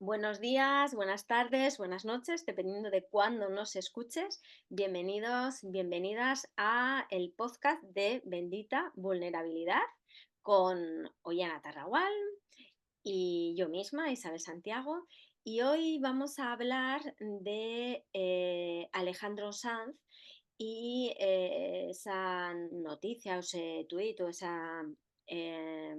Buenos días, buenas tardes, buenas noches, dependiendo de cuándo nos escuches. Bienvenidos, bienvenidas a el podcast de Bendita Vulnerabilidad con Ollana Tarragual y yo misma, Isabel Santiago. Y hoy vamos a hablar de Alejandro Sanz y esa noticia o ese tuit o esa eh,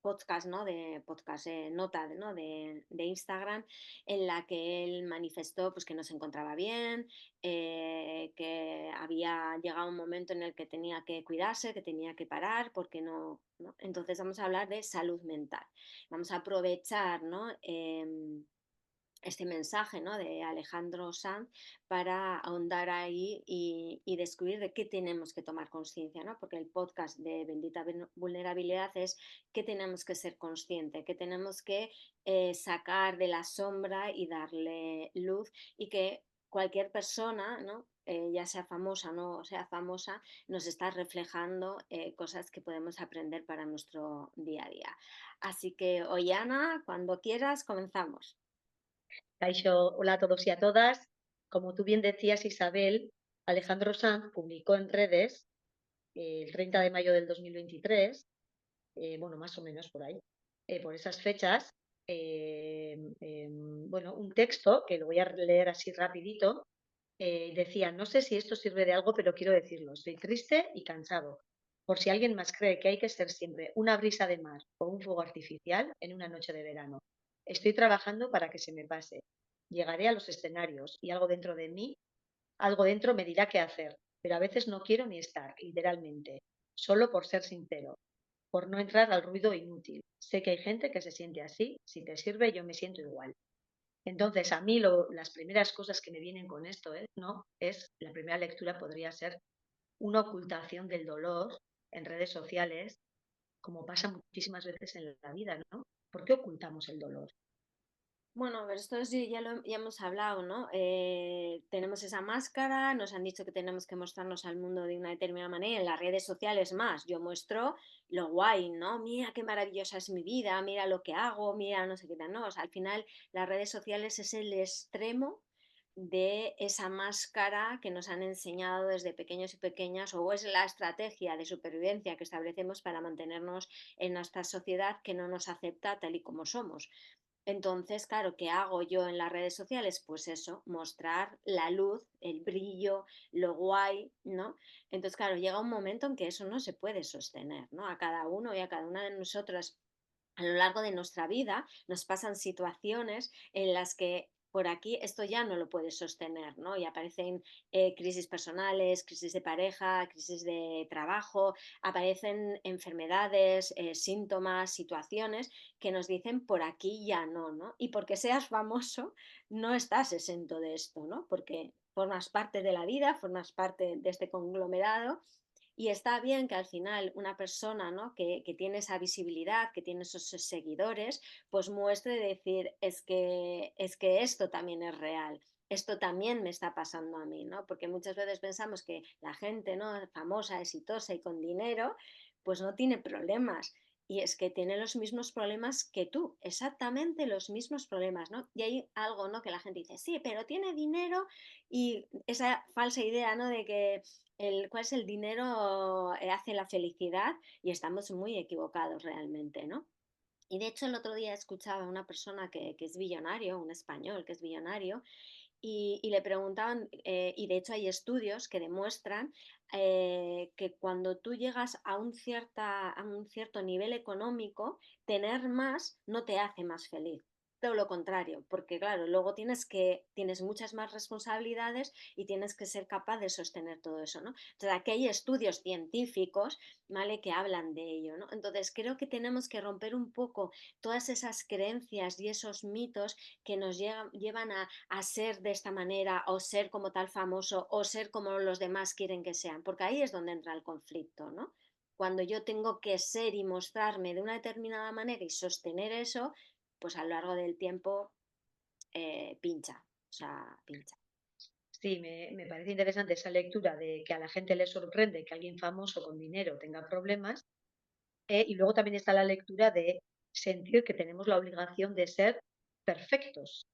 podcast, ¿no? De podcast, nota, ¿no? de Instagram, en la que él manifestó pues, que no se encontraba bien, que había llegado un momento en el que tenía que cuidarse, que tenía que parar, porque no. Entonces vamos a hablar de salud mental. Vamos a aprovechar, ¿no? Este mensaje, ¿no? de Alejandro Sanz para ahondar ahí y descubrir de qué tenemos que tomar conciencia, ¿no? Porque el podcast de Bendita Vulnerabilidad es que tenemos que ser conscientes, que tenemos que sacar de la sombra y darle luz y que cualquier persona, ¿no? Ya sea famosa o no sea famosa, nos está reflejando cosas que podemos aprender para nuestro día a día. Así que, Ollana, cuando quieras, comenzamos. Kaixo, hola a todos y a todas. Como tú bien decías, Isabel, Alejandro Sanz publicó en redes el 30 de mayo del 2023, bueno, más o menos por ahí, por esas fechas, bueno, un texto que lo voy a leer así rapidito. Decía, no sé si esto sirve de algo, pero quiero decirlo, estoy triste y cansado. Por si alguien más cree que hay que ser siempre una brisa de mar o un fuego artificial en una noche de verano. Estoy trabajando para que se me pase. Llegaré a los escenarios y algo dentro de mí, algo dentro me dirá qué hacer, pero a veces no quiero ni estar, literalmente, solo por ser sincero, por no entrar al ruido inútil. Sé que hay gente que se siente así, si te sirve yo me siento igual. Entonces, a mí las primeras cosas que me vienen con esto, ¿no? Es, la primera lectura podría ser una ocultación del dolor en redes sociales, como pasa muchísimas veces en la vida, ¿no? ¿Por qué ocultamos el dolor? Bueno, pero esto sí, ya hemos hablado, ¿no? Tenemos esa máscara, nos han dicho que tenemos que mostrarnos al mundo de una determinada manera, en las redes sociales más, yo muestro lo guay, ¿no? Mira qué maravillosa es mi vida, mira lo que hago, mira no sé qué tal, ¿no? O sea, al final las redes sociales es el extremo de esa máscara que nos han enseñado desde pequeños y pequeñas o es la estrategia de supervivencia que establecemos para mantenernos en nuestra sociedad que no nos acepta tal y como somos. Entonces, claro, ¿qué hago yo en las redes sociales? Pues eso, mostrar la luz, el brillo, lo guay, ¿no? Entonces, claro, llega un momento en que eso no se puede sostener, ¿no? A cada uno y a cada una de nosotras a lo largo de nuestra vida nos pasan situaciones en las que por aquí esto ya no lo puedes sostener, ¿no? Y aparecen crisis personales, crisis de pareja, crisis de trabajo, aparecen enfermedades, síntomas, situaciones que nos dicen por aquí ya no, ¿no? Y porque seas famoso no estás exento de esto, ¿no? Porque formas parte de la vida, formas parte de este conglomerado y está bien que al final una persona, ¿no? que tiene esa visibilidad, que tiene esos seguidores, pues muestre decir, es que esto también es real, esto también me está pasando a mí, ¿no? Porque muchas veces pensamos que la gente, ¿no? famosa, exitosa y con dinero, pues no tiene problemas. Y es que tiene los mismos problemas que tú, exactamente los mismos problemas, ¿no? Y hay algo, ¿no? Que la gente dice, sí, pero tiene dinero y esa falsa idea, ¿no? De que cuál es el dinero hace la felicidad y estamos muy equivocados realmente, ¿no? Y de hecho el otro día escuchaba a una persona que es billonario, un español que es billonario, y le preguntaban, y de hecho hay estudios que demuestran que cuando tú llegas a un cierto nivel económico, tener más no te hace más feliz. Todo lo contrario, porque claro, luego tienes muchas más responsabilidades y tienes que ser capaz de sostener todo eso, ¿no? Entonces, aquí hay estudios científicos, ¿vale? Que hablan de ello, ¿no? Entonces, creo que tenemos que romper un poco todas esas creencias y esos mitos que nos llevan a ser de esta manera o ser como tal famoso o ser como los demás quieren que sean, porque ahí es donde entra el conflicto, ¿no? Cuando yo tengo que ser y mostrarme de una determinada manera y sostener eso, pues a lo largo del tiempo pincha, o sea, pincha. Sí, me parece interesante esa lectura de que a la gente le sorprende que alguien famoso con dinero tenga problemas. Y luego también está la lectura de sentir que tenemos la obligación de ser perfectos.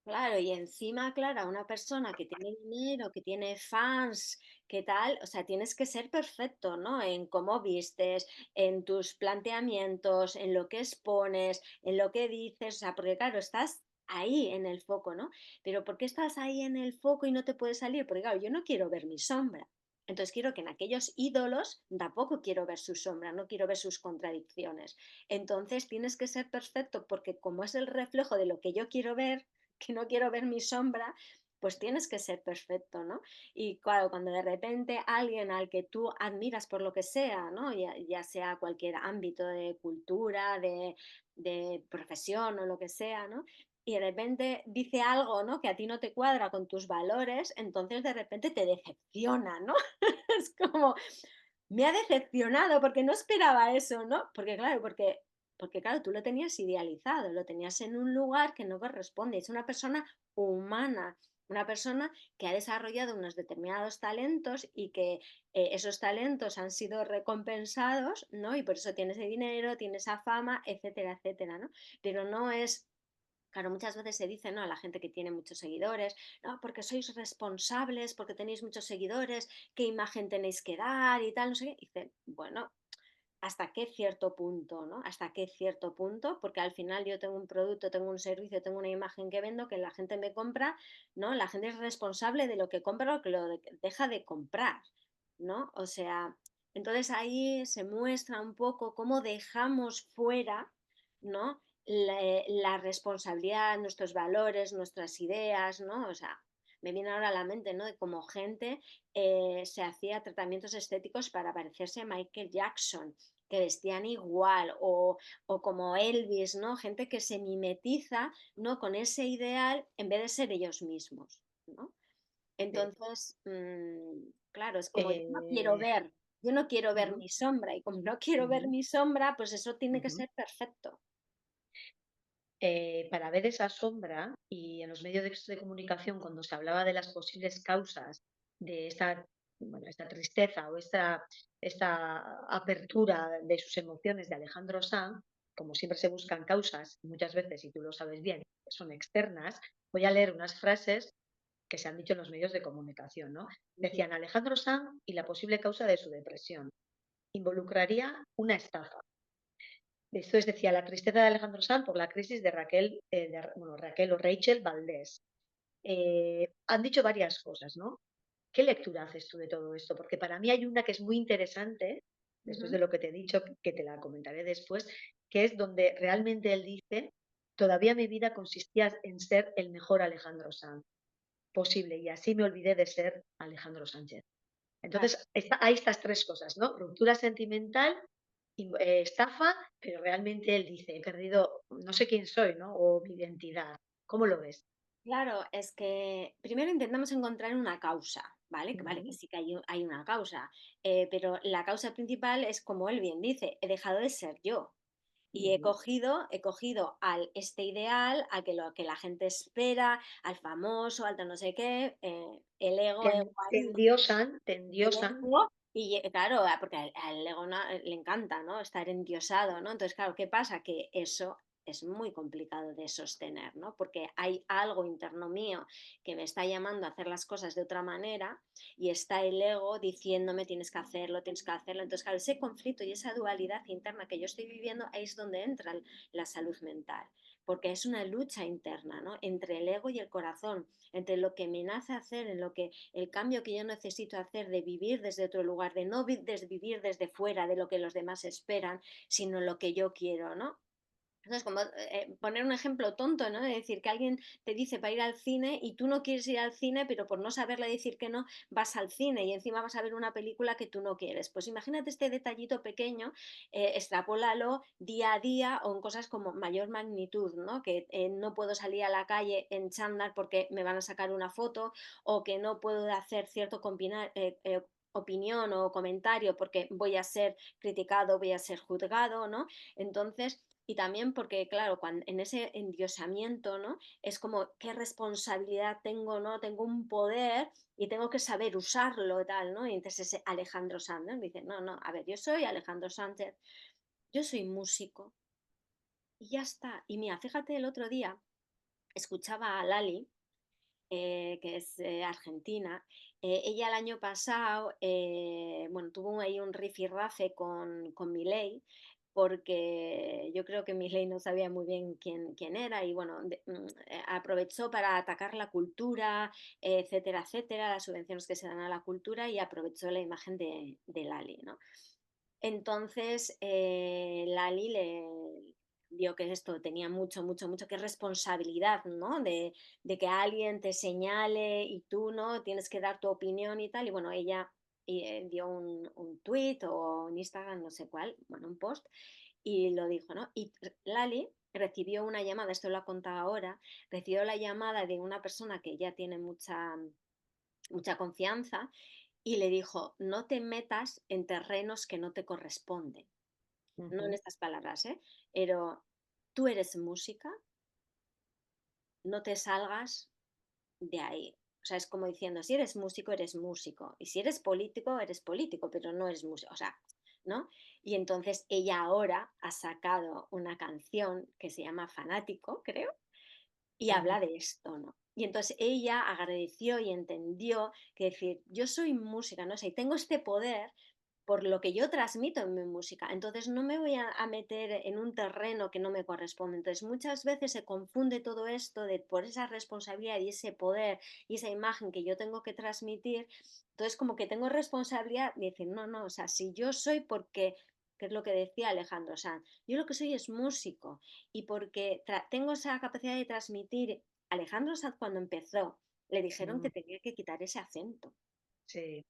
Claro, y encima, claro, a una persona que tiene dinero, que tiene fans, que tal, o sea, tienes que ser perfecto, ¿no? En cómo vistes, en tus planteamientos, en lo que expones, en lo que dices, o sea, porque claro, estás ahí en el foco, ¿no? Pero ¿por qué estás ahí en el foco y no te puedes salir? Porque claro, yo no quiero ver mi sombra. Entonces quiero que en aquellos ídolos tampoco quiero ver su sombra, no quiero ver sus contradicciones. Entonces tienes que ser perfecto porque como es el reflejo de lo que yo quiero ver, que no quiero ver mi sombra, pues tienes que ser perfecto, ¿no? Y claro, cuando de repente alguien al que tú admiras por lo que sea, ¿no? Ya sea cualquier ámbito de cultura, de profesión o lo que sea, ¿no? Y de repente dice algo, ¿no? Que a ti no te cuadra con tus valores, entonces de repente te decepciona, ¿no? Es como, me ha decepcionado porque no esperaba eso, ¿no? Porque claro, tú lo tenías idealizado, lo tenías en un lugar que no corresponde. Es una persona humana, una persona que ha desarrollado unos determinados talentos y que esos talentos han sido recompensados, ¿no? Y por eso tiene ese dinero, tiene esa fama, etcétera, etcétera, ¿no? Pero no es. Claro, muchas veces se dice, ¿no? A la gente que tiene muchos seguidores, no, porque sois responsables, porque tenéis muchos seguidores, qué imagen tenéis que dar y tal, no sé qué. Y dice, bueno, hasta qué cierto punto, ¿no? Hasta qué cierto punto, porque al final yo tengo un producto, tengo un servicio, tengo una imagen que vendo, que la gente me compra, ¿no? La gente es responsable de lo que compra o que lo deja de comprar, ¿no? O sea, entonces ahí se muestra un poco cómo dejamos fuera, ¿no? La responsabilidad, nuestros valores, nuestras ideas, ¿no? O sea, me viene ahora a la mente, ¿no? De cómo gente se hacía tratamientos estéticos para parecerse a Michael Jackson, que vestían igual, o como Elvis, ¿no? Gente que se mimetiza, ¿no? Con ese ideal en vez de ser ellos mismos, ¿no? Eh, Entonces, claro, es como eh, yo no quiero ver ujú, mi sombra, y como no quiero ver ujú, mi sombra, pues eso tiene que ujú. ser perfecto. Para ver esa sombra y en los medios de comunicación, cuando se hablaba de las posibles causas de esta, bueno, esta tristeza o esta apertura de sus emociones de Alejandro Sanz, como siempre se buscan causas, muchas veces, y tú lo sabes bien, que son externas, voy a leer unas frases que se han dicho en los medios de comunicación, ¿no? Ujú, Decían Alejandro Sanz y la posible causa de su depresión. Involucraría una estafa. Esto es, decía, la tristeza de Alejandro Sanz por la crisis de Raquel, bueno, Raquel o Rachel Valdés. Han dicho varias cosas, ¿no? ¿Qué lectura haces tú de todo esto? Porque para mí hay una que es muy interesante, después de ujú. lo que te he dicho, que te la comentaré después, que es donde realmente él dice, todavía mi vida consistía en ser el mejor Alejandro Sanz posible y así me olvidé de ser Alejandro Sánchez. Claro. Entonces, hay estas tres cosas, ¿no? Ruptura sentimental, estafa, pero realmente él dice, he perdido, no sé quién soy, ¿no? O mi identidad. ¿Cómo lo ves? Claro, es que primero intentamos encontrar una causa, ¿vale? Que vale, que Ujú, sí que hay una causa, pero la causa principal es, como él bien dice, he dejado de ser yo y ujú. he cogido al este ideal, a que lo que la gente espera, al famoso, al de no sé qué, el ego, ego Te ahí, endiosan, te el endiosan. ego, y claro, porque al ego le encanta, ¿no? Estar endiosado, ¿no? Entonces, claro, ¿qué pasa? Que eso es muy complicado de sostener, ¿no? Porque hay algo interno mío que me está llamando a hacer las cosas de otra manera y está el ego diciéndome tienes que hacerlo, tienes que hacerlo. Entonces, claro, ese conflicto y esa dualidad interna que yo estoy viviendo, ahí es donde entra la salud mental, porque es una lucha interna, ¿no? Entre el ego y el corazón, entre lo que me nace hacer, en lo que el cambio que yo necesito hacer de vivir desde otro lugar, de no vivir desde fuera de lo que los demás esperan, sino lo que yo quiero, ¿no? Entonces, como poner un ejemplo tonto, ¿no? De decir que alguien te dice para ir al cine y tú no quieres ir al cine, pero por no saberle decir que no, vas al cine y encima vas a ver una película que tú no quieres. Pues imagínate este detallito pequeño, extrapólalo día a día o en cosas como mayor magnitud, ¿no? Que no puedo salir a la calle en chándal porque me van a sacar una foto o que no puedo hacer cierto opinión o comentario porque voy a ser criticado, voy a ser juzgado, ¿no? Entonces, y también porque, claro, cuando, en ese endiosamiento, ¿no? Es como, ¿qué responsabilidad tengo, ¿no? Tengo un poder y tengo que saber usarlo, tal, ¿no? Y entonces ese Alejandro Sánchez dice, no, no, a ver, yo soy Alejandro Sánchez, yo soy músico, y ya está. Y mira, fíjate, el otro día escuchaba a Lali, que es argentina. Ella el año pasado, bueno, tuvo ahí un rifirrafe con Milei, porque yo creo que Milei no sabía muy bien quién era y bueno, aprovechó para atacar la cultura, etcétera, etcétera, las subvenciones que se dan a la cultura y aprovechó la imagen de Lali, ¿no? Entonces, Lali le vio que esto tenía mucho, mucho, mucho que responsabilidad, ¿no? De que alguien te señale y tú, ¿no? Tienes que dar tu opinión y tal. Y bueno, ella dio un tweet o un Instagram, no sé cuál, bueno, un post, y lo dijo, ¿no? Y Lali recibió una llamada, esto lo ha contado ahora, recibió la llamada de una persona que ya tiene mucha confianza y le dijo, no te metas en terrenos que no te corresponden. No en Ujú, estas palabras, ¿eh? Pero tú eres música, no te salgas de ahí. O sea, es como diciendo, si eres músico, eres músico. Y si eres político, pero no eres músico. O sea, ¿no? Y entonces ella ahora ha sacado una canción que se llama Fanático, creo, y ujú. habla de esto, ¿no? Y entonces ella agradeció y entendió que decir, yo soy música, no sé, y tengo este poder por lo que yo transmito en mi música. Entonces no me voy a meter en un terreno que no me corresponde. Entonces muchas veces se confunde todo esto por esa responsabilidad y ese poder y esa imagen que yo tengo que transmitir. Entonces como que tengo responsabilidad de decir, no, no, o sea, si yo soy porque, que es lo que decía Alejandro Sanz, yo lo que soy es músico y porque tengo esa capacidad de transmitir. Alejandro Sanz cuando empezó le dijeron Mm, que tenía que quitar ese acento, sí.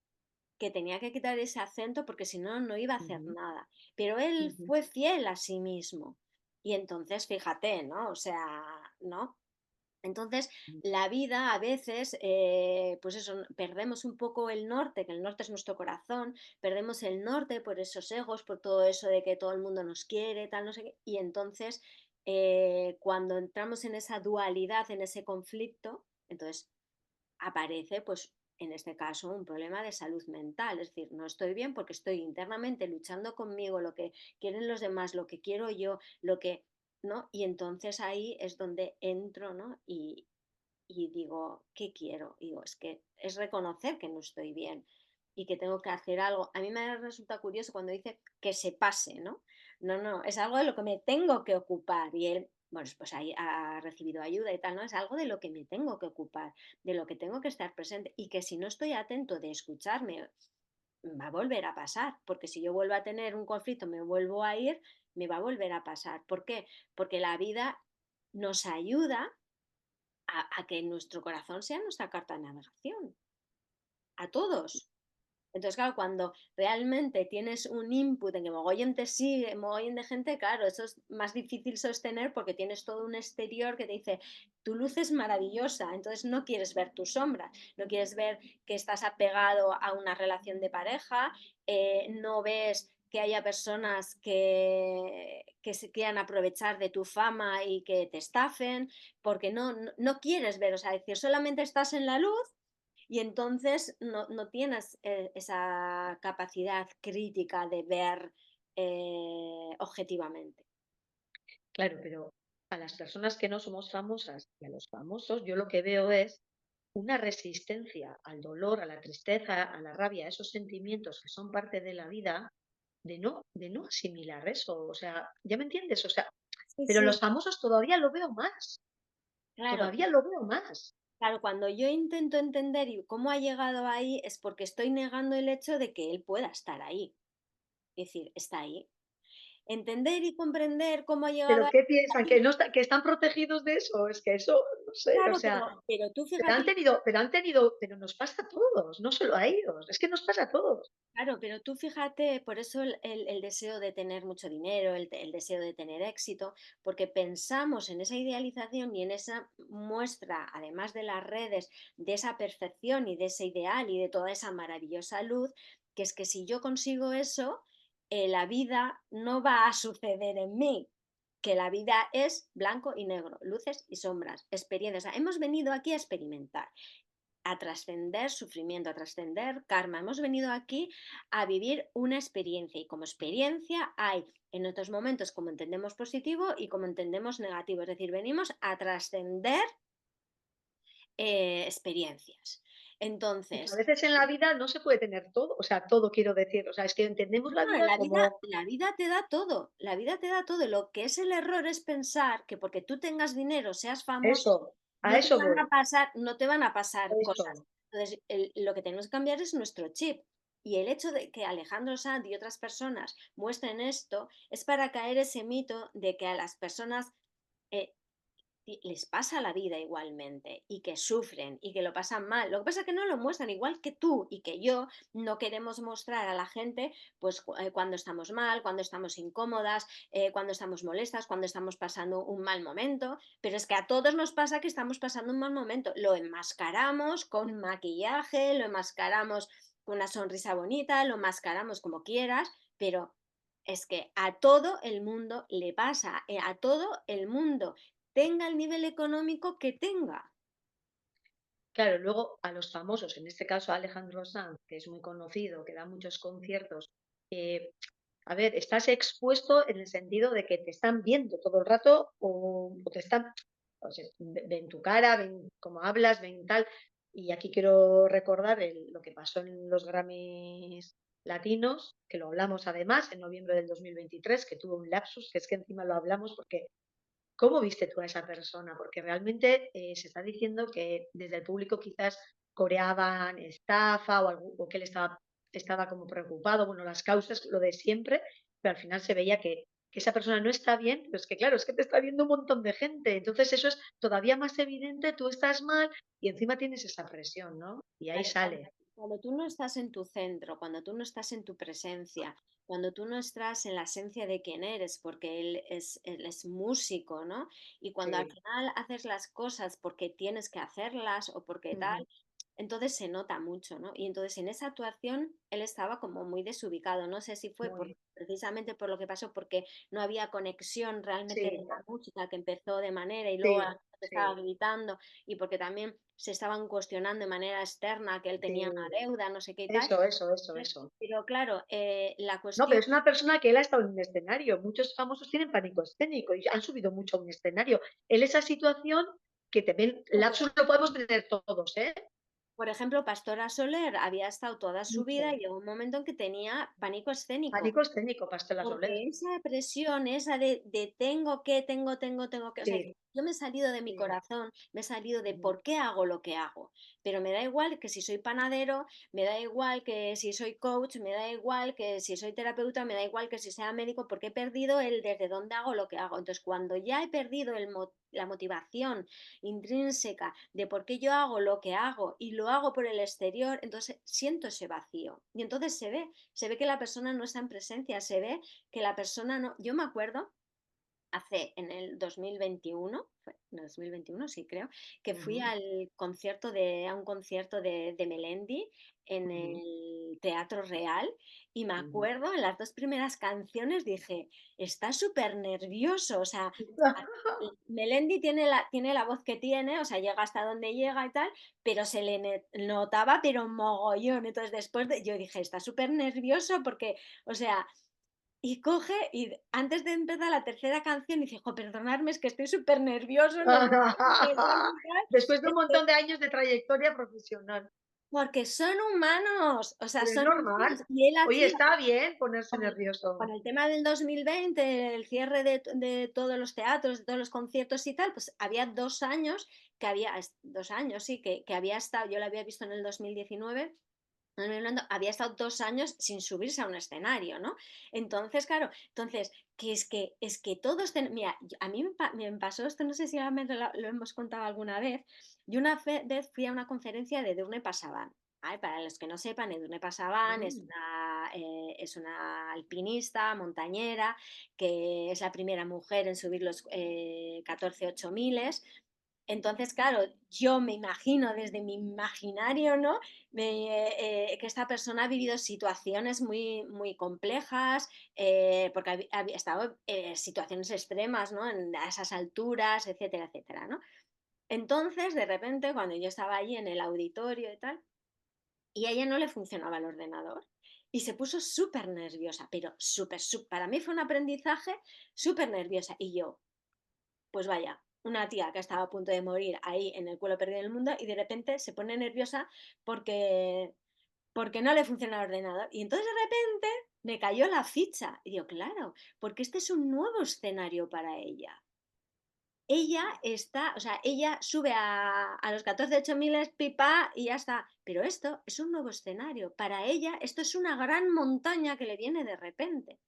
que tenía que quitar ese acento porque si no, no iba a hacer Ujú, nada. Pero él ujú, fue fiel a sí mismo. Y entonces, fíjate, ¿no? O sea, ¿no? Entonces, ujú. la vida a veces, pues eso, perdemos un poco el norte, que el norte es nuestro corazón, perdemos el norte por esos egos, por todo eso de que todo el mundo nos quiere, tal, no sé qué. Y entonces, cuando entramos en esa dualidad, en ese conflicto, entonces aparece, pues, en este caso, un problema de salud mental. Es decir, no estoy bien porque estoy internamente luchando conmigo, lo que quieren los demás, lo que quiero yo, lo que, ¿no? Y entonces ahí es donde entro, ¿no? Y digo, ¿qué quiero? Y digo, es que es reconocer que no estoy bien y que tengo que hacer algo. A mí me resulta curioso cuando dice que se pase, ¿no? No, no, es algo de lo que me tengo que ocupar y él, bueno, pues ahí ha recibido ayuda y tal, ¿no? Es algo de lo que me tengo que ocupar, de lo que tengo que estar presente y que si no estoy atento de escucharme, va a volver a pasar, porque si yo vuelvo a tener un conflicto, me vuelvo a ir, me va a volver a pasar. ¿Por qué? Porque la vida nos ayuda a que nuestro corazón sea nuestra carta de navegación, a todos. Entonces, claro, cuando realmente tienes un input en que mogollón te sigue, mogollón de gente, claro, eso es más difícil sostener porque tienes todo un exterior que te dice, tu luz es maravillosa, entonces no quieres ver tus sombras, no quieres ver que estás apegado a una relación de pareja, no ves que haya personas que se quieran aprovechar de tu fama y que te estafen, porque no quieres ver, o sea, decir, solamente estás en la luz y entonces no tienes esa capacidad crítica de ver objetivamente. Claro, pero a las personas que no somos famosas y a los famosos, yo lo que veo es una resistencia al dolor, a la tristeza, a la rabia, a esos sentimientos que son parte de la vida, de no asimilar eso. O sea, ¿ya me entiendes? O sea, Sí, pero sí, los famosos claro, todavía lo veo más. claro, cuando yo intento entender y cómo ha llegado ahí es porque estoy negando el hecho de que él pueda estar ahí. Es decir, está ahí. Entender y comprender cómo ha llegado ¿Pero qué piensan? ¿Que ahí, no está, que están protegidos de eso? Es que eso, no sé, o claro, sea, pero tú pero han fíjate. tenido, pero han tenido, pero nos pasa a todos, no solo a ellos, es que nos pasa a todos. Claro, pero tú fíjate, por eso el deseo de tener mucho dinero, el deseo de tener éxito, porque pensamos en esa idealización y en esa muestra, además de las redes, de esa perfección y de ese ideal y de toda esa maravillosa luz, que es que si yo consigo eso, la vida no va a suceder en mí, que la vida es blanco y negro, luces y sombras, experiencias. O sea, hemos venido aquí a experimentar a trascender sufrimiento, a trascender karma. Hemos venido aquí a vivir una experiencia y como experiencia hay en otros momentos como entendemos positivo y como entendemos negativo. Es decir, venimos a trascender experiencias. Y que a Entonces, veces en la vida no se puede tener todo, o sea, todo quiero decir, o sea, es que entendemos la no, vida como la vida te da todo, la vida te da todo. Lo que es el error es pensar que porque tú tengas dinero, seas famoso, eso, a eso voy, no te van a pasar cosas. eso. Entonces, lo que tenemos que cambiar es nuestro chip. Y el hecho de que Alejandro Sanz y otras personas muestren esto es para caer ese mito de que a las personas eh, les pasa la vida igualmente y que sufren y que lo pasan mal. Lo que pasa es que no lo muestran, igual que tú y que yo no queremos mostrar a la gente pues cuando estamos mal, cuando estamos incómodas, cuando estamos molestas, cuando estamos pasando un mal momento, pero es que a todos nos pasa que estamos pasando un mal momento. Lo enmascaramos con maquillaje, lo enmascaramos con una sonrisa bonita, lo enmascaramos como quieras, pero es que a todo el mundo le pasa, a todo el mundo tenga el nivel económico que tenga. Claro, luego a los famosos, en este caso a Alejandro Sanz, que es muy conocido, que da muchos conciertos, eh, a ver, estás expuesto en el sentido de que te están viendo todo el rato o te están, o sea, ven tu cara, ven cómo hablas, ven tal. Y aquí quiero recordar lo que pasó en los Grammys latinos, que lo hablamos además en noviembre del 2023, que tuvo un lapsus, que es que encima lo hablamos porque ¿cómo viste tú a esa persona? Porque realmente se está diciendo que desde el público quizás coreaban estafa o que él estaba como preocupado, bueno, las causas, lo de siempre, pero al final se veía que esa persona no está bien, pero es que claro, es que te está viendo un montón de gente, entonces eso es todavía más evidente, tú estás mal y encima tienes esa presión, ¿no? Y ahí Claro, sale. cuando tú no estás en tu centro, cuando tú no estás en tu presencia, cuando tú no estás en la esencia de quién eres, porque él es músico, ¿no? Y cuando al Sí. final haces las cosas porque tienes que hacerlas o porque tal, Ujú. entonces se nota mucho, ¿no? Y entonces en esa actuación él estaba como muy desubicado. No sé si fue Muy, precisamente por lo que pasó, porque no había conexión realmente de sí, la música que empezó de manera y luego sí, estaba sí, gritando y porque también se estaban cuestionando de manera externa que él tenía sí. una deuda, no sé qué y tal. Eso. Pero claro, la No, cuestión pero es una persona que él ha estado en un escenario. Muchos famosos tienen pánico escénico y han subido mucho a un escenario. Él esa situación que también lapsus lo podemos tener todos, ¿eh? por ejemplo, Pastora Soler había estado toda su vida y Mucho. llegó un momento en que tenía pánico escénico. Pánico escénico, Pastora Soler. Porque esa presión, esa de tengo que, o sea, Sí, yo me he salido de mi sí. corazón, me he salido de Ujú. por qué hago lo que hago, pero me da igual que si soy panadero, me da igual que si soy coach, me da igual que si soy terapeuta, me da igual que si sea médico, porque he perdido el desde dónde hago lo que hago. Entonces, cuando ya he perdido la motivación intrínseca de por qué yo hago lo que hago y lo hago por el exterior, entonces siento ese vacío. Y entonces se ve que la persona no está en presencia, se ve que la persona no. Yo me acuerdo hace en el 2021, fue en el 2021 sí creo, que fui Ujú, a un concierto de Melendi en ujú, el Teatro Real y me ujú. acuerdo en las dos primeras canciones dije, está súper nervioso, o sea, Melendi tiene la voz que tiene, o sea, llega hasta donde llega y tal, pero se le notaba pero mogollón, entonces yo dije, está súper nervioso porque, o sea, y coge y antes de empezar la tercera canción dice: "Jo, perdonadme, es que estoy súper nervioso, no sé qué, no sé cuánto y tal". Después de un Este, montón de años de trayectoria profesional. porque son humanos, o sea, Pero es son normal. humanos. Y él Oye, hacía está bien ponerse con el nervioso. con el tema del 2020, el cierre de todos los teatros, de todos los conciertos y tal, pues había 2 años que había 2 años, sí, que había estado yo la había visto en el 2019. Hablando, había estado 2 años sin subirse a un escenario, ¿no? Entonces, claro, entonces, que es que todos mira, a mí me pasó esto, no sé si lo hemos contado alguna vez. Yo una vez fui a una conferencia de Edurne Passaban. ¿Vale? Para los que no sepan, Edurne Passaban Mm. es una alpinista, montañera, que es la primera mujer en subir los 14 8000. Entonces, claro, yo me imagino desde mi imaginario, ¿no? Que esta persona ha vivido situaciones muy, muy complejas, porque había estado en situaciones extremas, ¿no? A esas alturas, etcétera, etcétera, ¿no? Entonces, de repente, cuando yo estaba allí en el auditorio y tal, y a ella no le funcionaba el ordenador. Y se puso súper nerviosa, pero para mí fue un aprendizaje súper nerviosa. Y yo, pues vaya, una tía que estaba a punto de morir ahí en el culo perdido del mundo y de repente se pone nerviosa porque, porque no le funciona el ordenador. Y entonces de repente me cayó la ficha. Y yo, claro, porque este es un nuevo escenario para ella. Ella está, o sea, ella sube a los 14 8000 pipa y ya está. Pero esto es un nuevo escenario. Para ella, esto es una gran montaña que le viene de repente.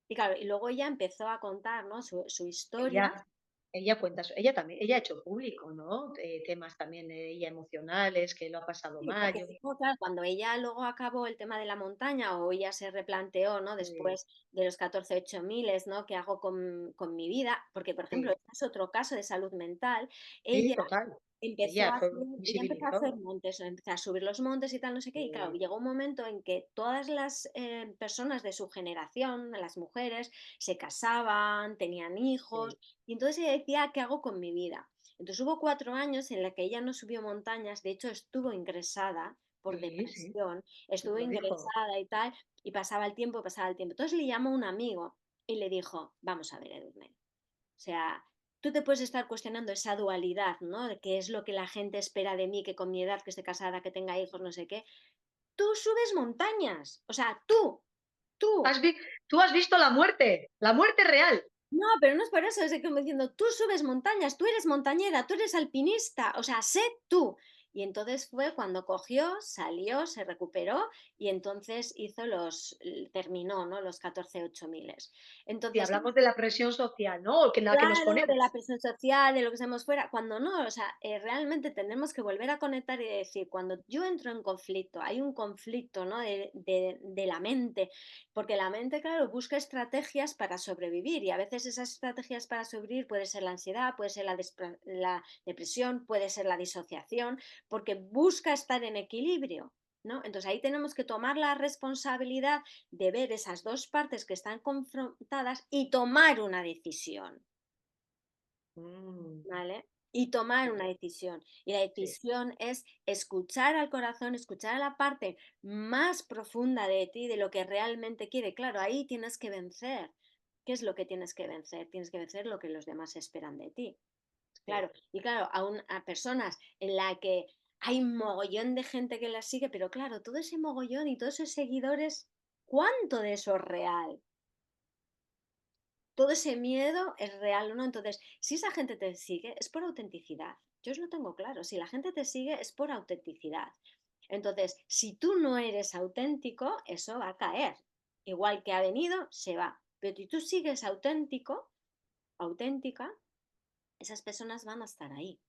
Y claro, y luego ella empezó a contar, ¿no? su historia. Ella ella cuenta ella también ella ha hecho público, ¿no? Temas también, ella emocionales, que lo ha pasado Sí, mal, porque yo fijo, claro, cuando ella luego acabó el tema de la montaña o ella se replanteó, ¿no? sí, Después de los 14 8000, ¿no? ¿Qué hago con mi vida? Porque, por ejemplo, sí, este es otro caso de salud mental. sí, Ella total. empezó Ella a fue hacer, ella empezó a hacer visibilizado. montes, empezó a subir los montes y tal, no sé qué, y claro, llegó un momento en que todas las personas de su generación, las mujeres, se casaban, tenían hijos, Sí, y entonces ella decía, ¿qué hago con mi vida? Entonces hubo 4 años en la que ella no subió montañas, de hecho estuvo ingresada por sí, sí, depresión, nos estuvo lo dijo. ingresada y tal, y pasaba el tiempo, pasaba el tiempo. Entonces le llamó un amigo y le dijo, vamos a ver, Edurne, o sea, tú te puedes estar cuestionando esa dualidad, ¿no? De qué es lo que la gente espera de mí, que con mi edad, que esté casada, que tenga hijos, no sé qué. Tú subes montañas, o sea, tú. Has vi Tú has visto la muerte real. No, pero no es por eso, es de como diciendo, tú subes montañas, tú eres montañera, tú eres alpinista, o sea, sé tú. Y entonces fue cuando cogió, salió, se recuperó y entonces terminó, ¿no? Los 14 8000. Si Entonces, hablamos de la presión social, ¿no? Que en la que nos claro, de la ponemos. presión social, de lo que estemos fuera, cuando no, o sea, realmente tenemos que volver a conectar y decir, cuando yo entro en conflicto, hay un conflicto, ¿no? De la mente, porque la mente, claro, busca estrategias para sobrevivir y a veces esas estrategias para sobrevivir puede ser la ansiedad, puede ser la depresión, puede ser la disociación, porque busca estar en equilibrio. ¿No? Entonces ahí tenemos que tomar la responsabilidad de ver esas dos partes que están confrontadas y tomar una decisión. Mm, ¿Vale? Y tomar sí, una decisión. Y la sí, decisión es escuchar al corazón, escuchar a la parte más profunda de ti, de lo que realmente quiere. Claro, ahí tienes que vencer. ¿Qué es lo que tienes que vencer? Tienes que vencer lo que los demás esperan de ti. sí. Claro, y claro, a personas en la que hay un mogollón de gente que las sigue, pero claro, todo ese mogollón y todos esos seguidores, ¿cuánto de eso es real? Todo ese miedo es real o no. Entonces, si esa gente te sigue, es por autenticidad. Yo os lo tengo claro. Si la gente te sigue, es por autenticidad. Entonces, si tú no eres auténtico, eso va a caer. Igual que ha venido, se va. Pero si tú sigues auténtico, auténtica, esas personas van a estar ahí.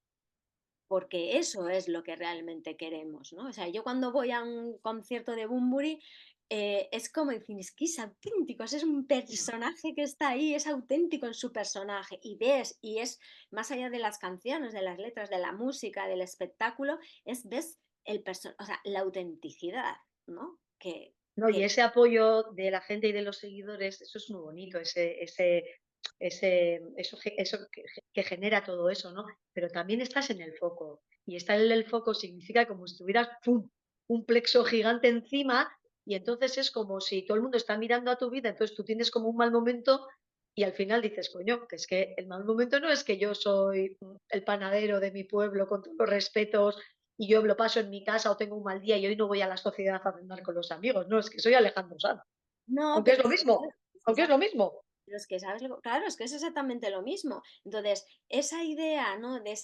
Porque eso es lo que realmente queremos, ¿no? O sea, yo cuando voy a un concierto de Bunbury, es como decir, es que es auténtico, es un personaje que está ahí, es auténtico en su personaje, y ves, y es más allá de las canciones, de las letras, de la música, del espectáculo, ves o sea, la autenticidad, ¿no? No, y Que ese apoyo de la gente y de los seguidores, eso es muy bonito, eso que genera todo eso, ¿no? Pero también estás en el foco, y estar en el foco significa como si tuvieras, ¡pum!, un plexo gigante encima, y entonces es como si todo el mundo está mirando a tu vida, entonces tú tienes como un mal momento, y al final dices: "Coño, que es que el mal momento no es que yo soy, el panadero de mi pueblo, con todos los respetos, y yo lo paso en mi casa o tengo un mal día y hoy no voy a la sociedad a cenar con los amigos. No, es que soy Alejandro Sanz, no, aunque es pero lo mismo, aunque es lo mismo. pero es que, ¿sabes? Claro, es que es exactamente lo mismo. Entonces, esa idea, ¿no? De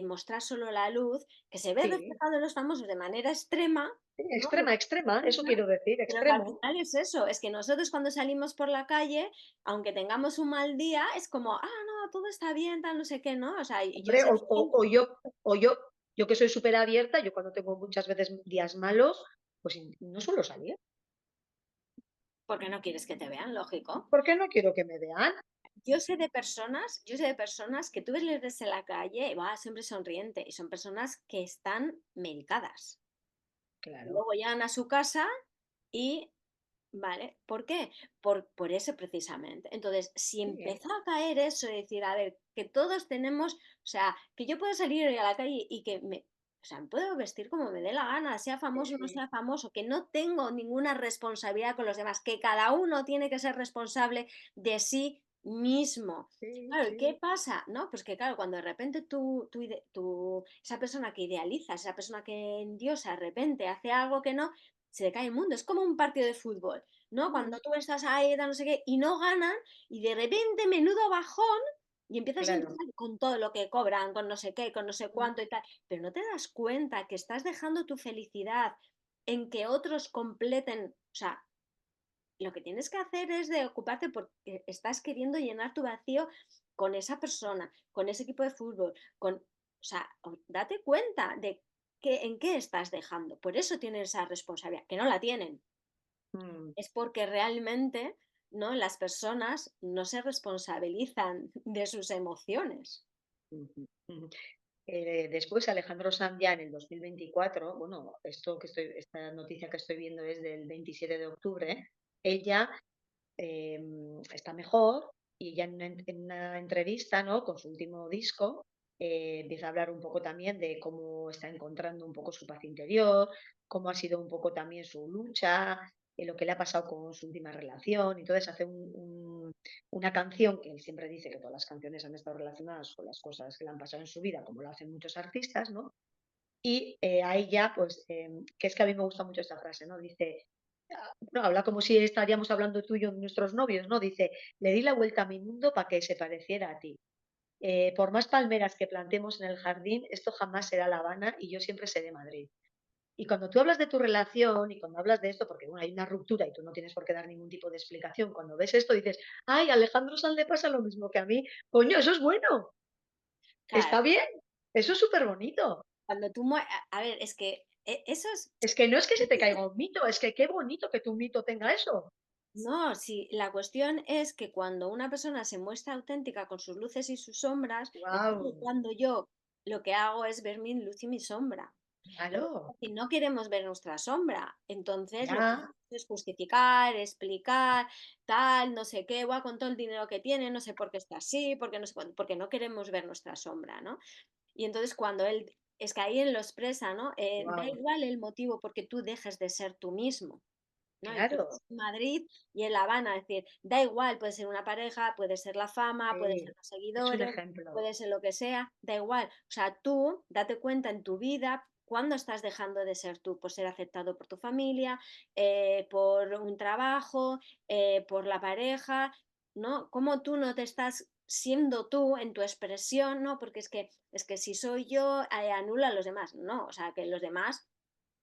mostrar solo la luz, que se ve Sí, reflejado en los famosos de manera extrema, sí, ¿no? extrema, extrema, eso quiero decir, Pero que al extremo. final es eso, es que nosotros cuando salimos por la calle, aunque tengamos un mal día, es como, no, todo está bien, tal, no sé qué, ¿no? O sea, y yo Hombre, sé, o yo que soy súper abierta, yo cuando tengo muchas veces días malos, pues no suelo salir. porque no quieres que te vean, lógico. ¿Por qué no quiero que me vean? Yo sé de personas que tú les ves en la calle y va siempre sonriente, y son personas que están medicadas. Y Claro, luego llegan a su casa y, ¿vale? ¿Por qué? Por eso precisamente. Entonces, si sí, empezó a caer eso y decir, a ver, que todos tenemos, o sea, que yo puedo salir a la calle y que o sea, me puedo vestir como me dé la gana, sea Sí, famoso o no sí, sea famoso, que no tengo ninguna responsabilidad con los demás, que cada uno tiene que ser responsable de sí mismo. sí, Claro, ¿y qué sí, pasa? ¿No? Pues que claro, cuando de repente esa persona que idealiza, esa persona que endiosa, de repente hace algo que no, se le cae el mundo. Es como un partido de fútbol, ¿no? Cuando mm, tú estás ahí, no sé qué, y no ganan, y de repente menudo bajón, y empiezas a claro. entrar con todo lo que cobran, con no sé qué, con no sé Mm, cuánto y tal, pero no te das cuenta que estás dejando tu felicidad en que otros completen, o sea, lo que tienes que hacer es de ocuparte porque estás queriendo llenar tu vacío con esa persona, con ese equipo de fútbol, o sea, date cuenta de en qué estás dejando. Por eso tienes esa responsabilidad, que no la tienen. mm, Es porque realmente, ¿no? Las personas no se responsabilizan de sus emociones. ujú, ujú. Después Alejandro Sanz ya en el 2024, bueno, esta noticia que estoy viendo es del 27 de octubre, él ya está mejor y ya en una entrevista, ¿no? Con su último disco, empieza a hablar un poco también de cómo está encontrando un poco su paz interior, cómo ha sido un poco también su lucha, lo que le ha pasado con su última relación, y entonces hace una canción que él siempre dice que todas las canciones han estado relacionadas con las cosas que le han pasado en su vida, como lo hacen muchos artistas, ¿no? Y ahí ya, pues, que es que a mí me gusta mucho esta frase, ¿no? Dice, no, habla como si estaríamos hablando tú y yo de nuestros novios, ¿no? Dice, le di la vuelta a mi mundo para que se pareciera a ti. Por más palmeras que plantemos en el jardín, esto jamás será La Habana y yo siempre seré Madrid. Y cuando tú hablas de tu relación y cuando hablas de esto, porque bueno, hay una ruptura y tú no tienes por qué dar ningún tipo de explicación, cuando ves esto dices, ay, a Alejandro Sanz le pasa lo mismo que a mí, coño, eso es bueno, Claro, está bien, eso es súper bonito. cuando a ver, es que eso es, Es que no es que se te caiga un mito, es que qué bonito que tu mito tenga eso. no, sí, la cuestión es que cuando una persona se muestra auténtica con sus luces y sus sombras, es como Wow, cuando yo lo que hago es ver mi luz y mi sombra. claro, Si no queremos ver nuestra sombra, entonces lo que ya, hacemos es justificar, explicar, tal, no sé qué, con todo el dinero que tiene, no sé por qué está así, porque no sé porque no queremos ver nuestra sombra, ¿no? Y entonces cuando él, es que ahí él lo expresa, ¿no? Da wow, igual el motivo porque tú dejes de ser tú mismo. ¿No? Y tú claro, estás en Madrid y en La Habana, es decir, da igual, puede ser una pareja, puede ser la fama, puede ser los es un seguidores, ejemplo. puede ser lo que sea, da igual. O sea, tú date cuenta en tu vida cuándo estás dejando de ser tú, por ser aceptado por tu familia, por un trabajo, por la pareja, ¿no? Cómo tú no te estás siendo tú en tu expresión, ¿no? Porque es que si soy yo, anula a los demás. No, o sea, que los demás,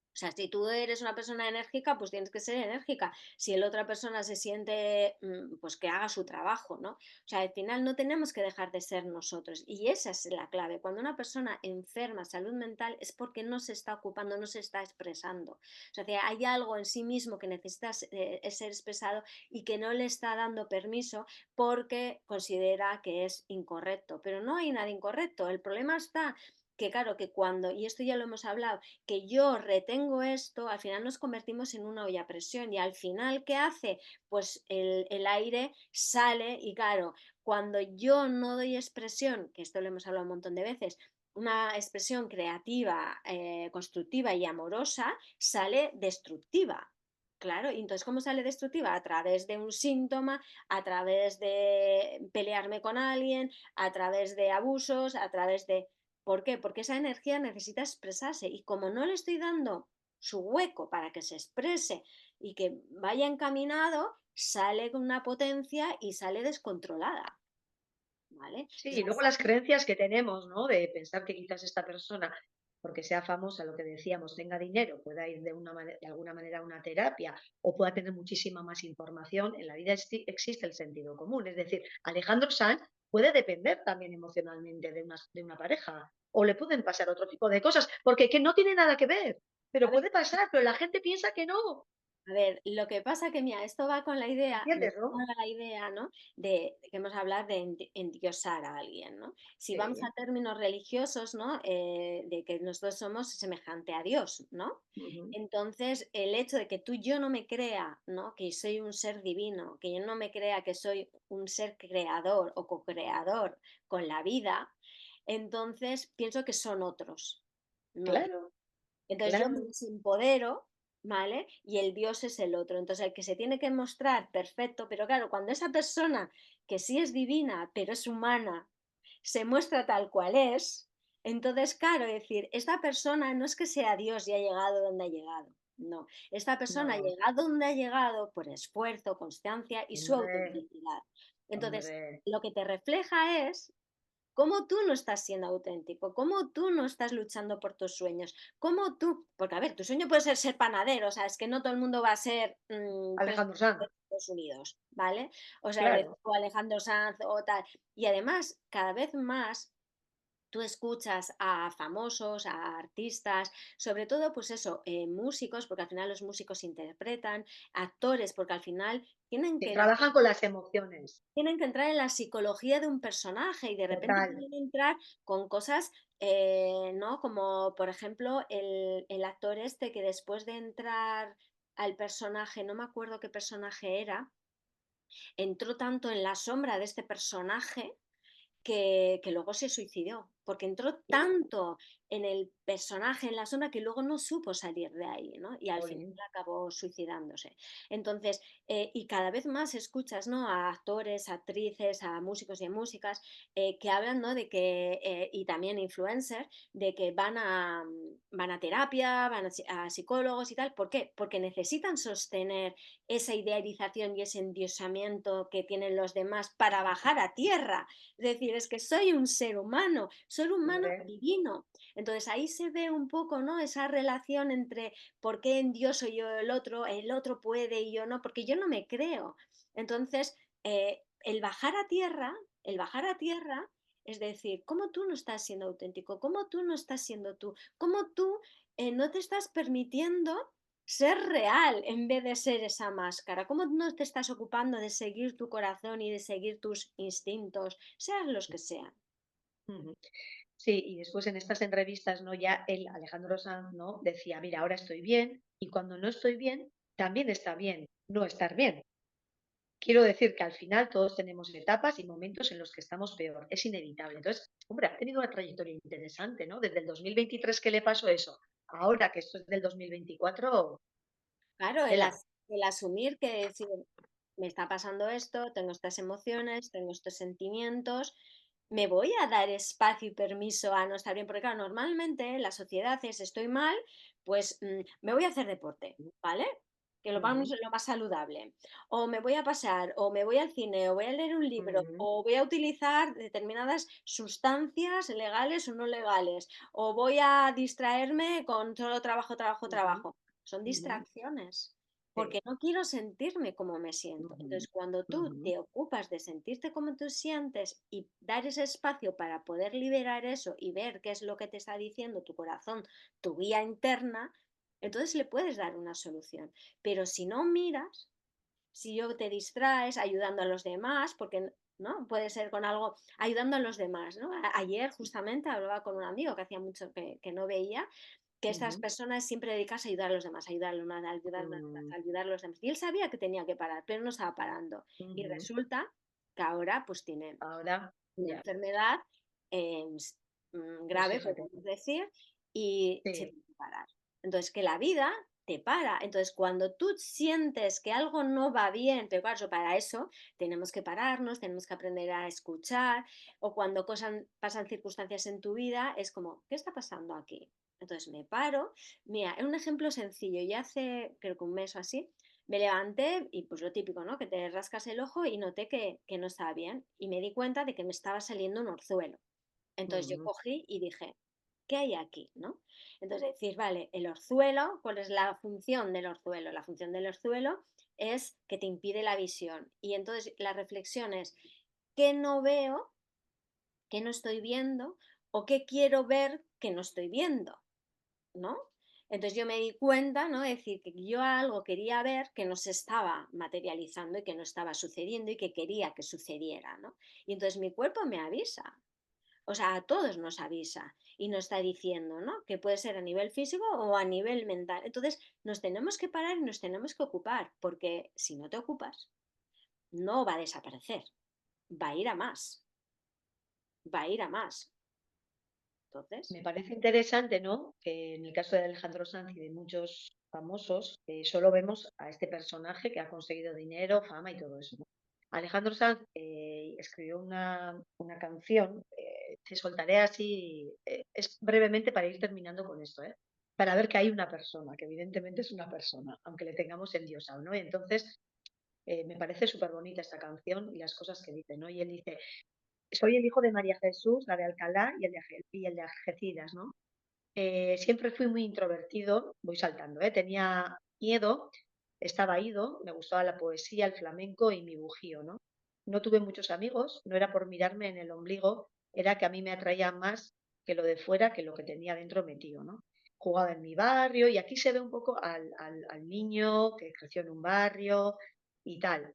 o sea, si tú eres una persona enérgica, pues tienes que ser enérgica. Si la otra persona se siente, pues que haga su trabajo, ¿no? O sea, al final no tenemos que dejar de ser nosotros. Y esa es la clave. Cuando una persona enferma salud mental es porque no se está ocupando, no se está expresando. O sea, que hay algo en sí mismo que necesita ser expresado y que no le está dando permiso porque considera que es incorrecto. Pero no hay nada incorrecto. El problema está que claro, que cuando, y esto ya lo hemos hablado, que yo retengo esto, al final nos convertimos en una olla a presión y al final, ¿qué hace? Pues el aire sale y claro, cuando yo no doy expresión, que esto lo hemos hablado un montón de veces, una expresión creativa, constructiva y amorosa, sale destructiva. Claro, y entonces, ¿cómo sale destructiva? A través de un síntoma, a través de pelearme con alguien, a través de abusos, a través de... ¿Por qué? Porque esa energía necesita expresarse y como no le estoy dando su hueco para que se exprese y que vaya encaminado, sale con una potencia y sale descontrolada, ¿vale? Sí, y luego Entonces, las creencias que tenemos, ¿no? De pensar que quizás esta persona, porque sea famosa, lo que decíamos, tenga dinero, pueda ir de alguna manera a una terapia o pueda tener muchísima más información, en la vida existe el sentido común. Es decir, Alejandro Sanz puede depender también emocionalmente de una pareja o le pueden pasar otro tipo de cosas, porque que no tiene nada que ver, a pero ver, puede pasar, pero la gente piensa que no. A ver, lo que pasa que, mira, esto va con la idea, me ¿Entiendes, no? lleva a la idea, ¿no? De que hemos hablado de endiosar a alguien, ¿no? Si vamos a Sí. términos religiosos, ¿no? De que nosotros somos semejante a Dios, ¿no? Ujú. Entonces, el hecho de que tú yo no me crea, ¿no? Que soy un ser divino, que yo no me crea que soy un ser creador o co-creador con la vida, entonces pienso que son otros, no yo. Claro, Entonces yo me claro. desempodero, ¿vale? Y el Dios es el otro. Entonces el que se tiene que mostrar perfecto, pero claro, cuando esa persona que sí es divina, pero es humana, se muestra tal cual es, entonces, claro, decir, esta persona no es que sea Dios y ha llegado donde ha llegado. No, esta persona ha No, llegado donde ha llegado por esfuerzo, constancia y su hombre, autenticidad. Entonces, hombre. lo que te refleja es cómo tú no estás siendo auténtico, cómo tú no estás luchando por tus sueños, cómo tú, porque a ver, tu sueño puede ser panadero, o sea, es que no todo el mundo va a ser Alejandro presidente de Sanz, Estados Unidos, ¿vale? O sea, claro. o Alejandro Sanz o tal. Y además, cada vez más tú escuchas a famosos, a artistas, sobre todo, pues eso, músicos, porque al final los músicos interpretan, actores, porque al final Que trabajan con las emociones. tienen que entrar en la psicología de un personaje y de repente Total. pueden entrar con cosas, ¿no? Como por ejemplo el actor este que después de entrar al personaje, no me acuerdo qué personaje era, entró tanto en la sombra de este personaje que luego se suicidó, porque entró tanto en el personaje, en la sombra, que luego no supo salir de ahí, ¿no? Y al final Jolín. acabó suicidándose. Entonces, y cada vez más escuchas, ¿no? A actores, actrices, a músicos y a músicas que hablan, ¿no? De que, y también influencers, de que van a terapia, van a psicólogos y tal. ¿Por qué? Porque necesitan sostener esa idealización y ese endiosamiento que tienen los demás para bajar a tierra. Es decir, es que soy un ser humano Hombre, divino. Entonces ahí se ve un poco, ¿no? Esa relación entre por qué en Dios soy yo el otro puede y yo no, porque yo no me creo. Entonces, el bajar a tierra, es decir, ¿cómo tú no estás siendo auténtico? ¿Cómo tú no estás siendo tú? ¿Cómo tú no te estás permitiendo ser real en vez de ser esa máscara? ¿Cómo no te estás ocupando de seguir tu corazón y de seguir tus instintos, sean los que sean? ujú. Sí, y después en estas entrevistas, ¿no? Ya el Alejandro Sanz, ¿no? Decía, mira, ahora estoy bien y cuando no estoy bien, también está bien no estar bien. Quiero decir que al final todos tenemos etapas y momentos en los que estamos peor, es inevitable. Entonces, hombre, ha tenido una trayectoria interesante, ¿no? Desde el 2023 que le pasó eso, ahora que esto es del 2024, Claro, tela. el asumir que decir, me está pasando esto, tengo estas emociones, tengo estos sentimientos, me voy a dar espacio y permiso a no estar bien, porque claro, normalmente la sociedad es estoy mal, pues me voy a hacer deporte, ¿vale? Que Ujú, lo más saludable. O me voy a pasar, o me voy al cine, o voy a leer un libro, ujú, o voy a utilizar determinadas sustancias legales o no legales, o voy a distraerme con solo trabajo, trabajo, ujú, trabajo. Son ujú, distracciones, sí, porque no quiero sentirme como me siento. ujú, Entonces, cuando tú ujú, te ocupas de sentirte como tú sientes y dar ese espacio para poder liberar eso y ver qué es lo que te está diciendo tu corazón, tu guía interna, entonces le puedes dar una solución. Pero si no miras, si yo te distraes ayudando a los demás, porque ¿no? Puede ser con algo ayudando a los demás, ¿no? Ayer justamente hablaba con un amigo que hacía mucho que no veía, que estas ujú, personas siempre dedican a ayudar a los demás, a ayudar a los demás, mm, a ayudar a los demás. Y él sabía que tenía que parar, pero no estaba parando. Y ujú. resulta que ahora pues tiene Ahora, una ya, enfermedad pues grave, fíjate, podemos decir, y se sí, tiene que parar. Entonces, que la vida te para. Entonces, cuando tú sientes que algo no va bien, pero claro, para eso tenemos que pararnos, tenemos que aprender a escuchar, o cuando pasan circunstancias en tu vida, es como, ¿qué está pasando aquí? Entonces me paro. Mira, es un ejemplo sencillo. Ya hace, creo que un mes o así, me levanté y pues lo típico, ¿no? Que te rascas el ojo y noté que no estaba bien. Y me di cuenta de que me estaba saliendo un orzuelo. Entonces yo ujú, cogí y dije, ¿qué hay aquí? ¿No? Entonces decir, vale, el orzuelo, ¿cuál es la función del orzuelo? La función del orzuelo es que te impide la visión. Y entonces la reflexión es, ¿qué no veo, qué no estoy viendo o qué quiero ver que no estoy viendo? ¿No? Entonces yo me di cuenta, ¿no? Es decir, que yo algo quería ver que no se estaba materializando y que no estaba sucediendo y que quería que sucediera, ¿no? Y entonces mi cuerpo me avisa, o sea, a todos nos avisa y nos está diciendo, ¿no? Que puede ser a nivel físico o a nivel mental. Entonces nos tenemos que parar y nos tenemos que ocupar, porque si no te ocupas, no va a desaparecer, va a ir a más, va a ir a más. Entonces, Me parece interesante, ¿no? Que en el caso de Alejandro Sanz y de muchos famosos, solo vemos a este personaje que ha conseguido dinero, fama y todo eso, ¿no? Alejandro Sanz escribió una canción, te soltaré así, es brevemente para ir terminando con esto, ¿eh? Para ver que hay una persona, que evidentemente es una persona, aunque le tengamos endiosado, ¿no? Y entonces me parece súper bonita esta canción y las cosas que dice, ¿no? Y él dice, soy el hijo de María Jesús, la de Alcalá y el de Algeciras, ¿no? Siempre fui muy introvertido, voy saltando, ¿eh? Tenía miedo, estaba ido, me gustaba la poesía, el flamenco y mi bujío, ¿no? No tuve muchos amigos, no era por mirarme en el ombligo, era que a mí me atraía más que lo de fuera, que lo que tenía dentro metido, ¿no? Jugaba en mi barrio y aquí se ve un poco al niño que creció en un barrio y tal.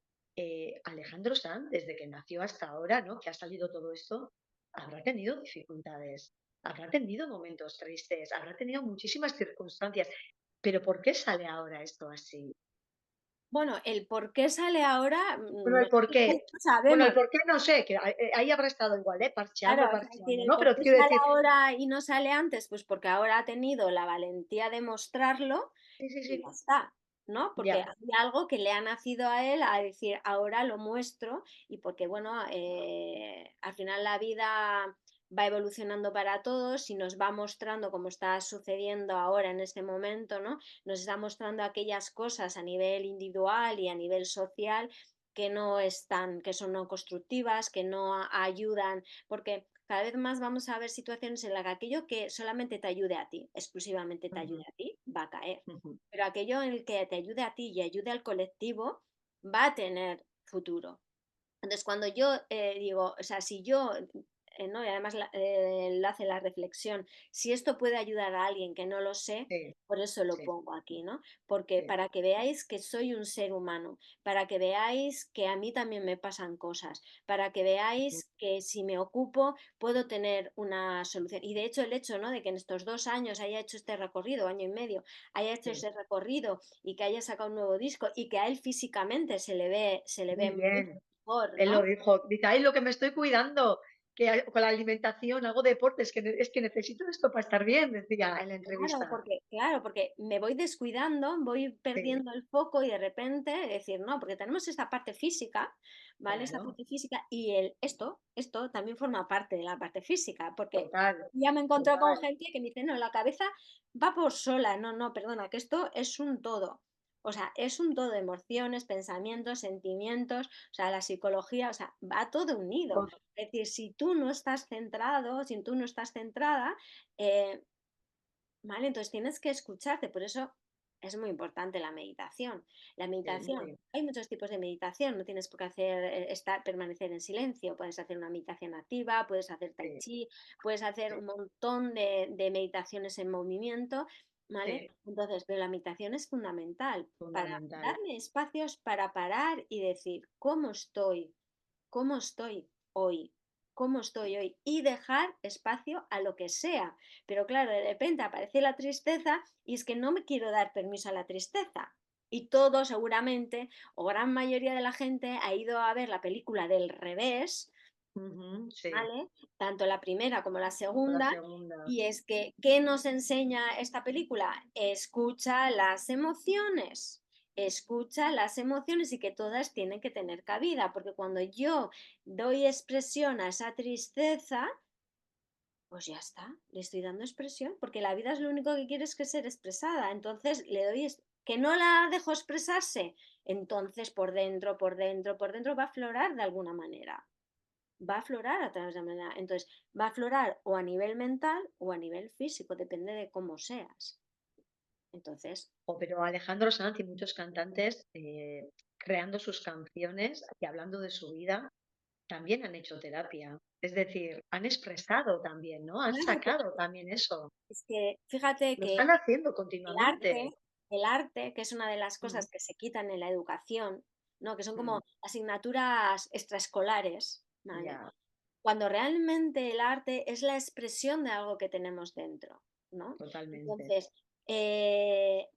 Alejandro Sanz, desde que nació hasta ahora, ¿no? Que ha salido todo esto, habrá tenido dificultades, habrá tenido momentos tristes, habrá tenido muchísimas circunstancias, pero ¿por qué sale ahora esto así? bueno, el por qué sale ahora, Bueno, el por no qué. Bueno, el sabemos. por qué no sé, que ahí habrá estado igual, Claro, parcheando, es decir, parcheando, el ¿no? por Pero qué quiero sale decir, ahora y no sale antes, pues porque ahora ha tenido la valentía de mostrarlo sí, sí, y ya sí, está, ¿no? Porque ya, hay algo que le ha nacido a él a decir, ahora lo muestro y porque, bueno, al final la vida va evolucionando para todos y nos va mostrando, como está sucediendo ahora en este momento, ¿no? Nos está mostrando aquellas cosas a nivel individual y a nivel social que no están, que son no constructivas, que no ayudan, porque cada vez más vamos a ver situaciones en las que aquello que solamente te ayude a ti, exclusivamente te ayude ujú, a ti, va a caer. ujú, Pero aquello en el que te ayude a ti y ayude al colectivo, va a tener futuro. Entonces, cuando yo digo, o sea, si yo, ¿no? Y además lo hace la reflexión, si esto puede ayudar a alguien que no lo sé, sí, por eso lo sí, pongo aquí, ¿no? Porque sí, para que veáis que soy un ser humano, para que veáis que a mí también me pasan cosas, para que ujú, veáis que si me ocupo puedo tener una solución. Y de hecho el hecho, ¿no? De que en estos 2 años haya hecho este recorrido, año y medio, haya hecho sí. ese recorrido y que haya sacado un nuevo disco y que a él físicamente se le Muy ve mucho bien. mejor, Él lo ¿no? dijo, dice, ay, lo que me estoy cuidando, que con la alimentación hago deporte, es que necesito esto para estar bien, decía en la entrevista. Claro, porque me voy descuidando, voy Sí, perdiendo el foco y de repente decir, no, porque tenemos esta parte física, ¿vale? Esta claro, parte física y esto también forma parte de la parte física, porque total, ya me encontrado con total. gente que me dice, no, la cabeza va por sola, no, no, perdona, que esto es un todo. O sea, es un todo de emociones, pensamientos, sentimientos, o sea, la psicología, o sea, va todo unido. Todo, Es decir, si tú no estás centrado, si tú no estás centrada, eh, ¿vale? Entonces tienes que escucharte, por eso es muy importante la meditación. La meditación, muy, hay muchos tipos de meditación, no tienes por qué hacer, permanecer en silencio, puedes hacer una meditación activa, puedes hacer tai sí, chi, puedes hacer sí, un montón de meditaciones en movimiento, ¿vale? sí, Entonces, pero la meditación es fundamental para fundamental. darme espacios para parar y decir, cómo estoy hoy, cómo estoy hoy y dejar espacio a lo que sea. Pero claro, de repente aparece la tristeza y es que no me quiero dar permiso a la tristeza. Y todo seguramente, o gran mayoría de la gente, ha ido a ver la película del revés, Ujú, sí, ¿vale? Tanto la primera como la la segunda. segunda, Y es que, ¿qué nos enseña esta película? Escucha las emociones y que todas tienen que tener cabida, porque cuando yo doy expresión a esa tristeza, pues ya está, le estoy dando expresión, porque la vida es lo único que quiere es que ser expresada, entonces le doy, que no la dejo expresarse, entonces por dentro, por dentro, por dentro va a aflorar de alguna manera, va a aflorar a través de la manera. Entonces, va a aflorar o a nivel mental o a nivel físico, depende de cómo seas. Entonces, pero Alejandro Sanz y muchos cantantes creando sus canciones y hablando de su vida, también han hecho terapia. Es decir, han expresado también, ¿no? Han Claro, pero sacado también eso. es que fíjate Lo que están haciendo el continuamente. arte, el arte, que es una de las Mm, cosas que se quitan en la educación, ¿no? Que son mm, como asignaturas extraescolares, ¿vale? ya, Cuando realmente el arte es la expresión de algo que tenemos dentro, ¿no? totalmente. Entonces,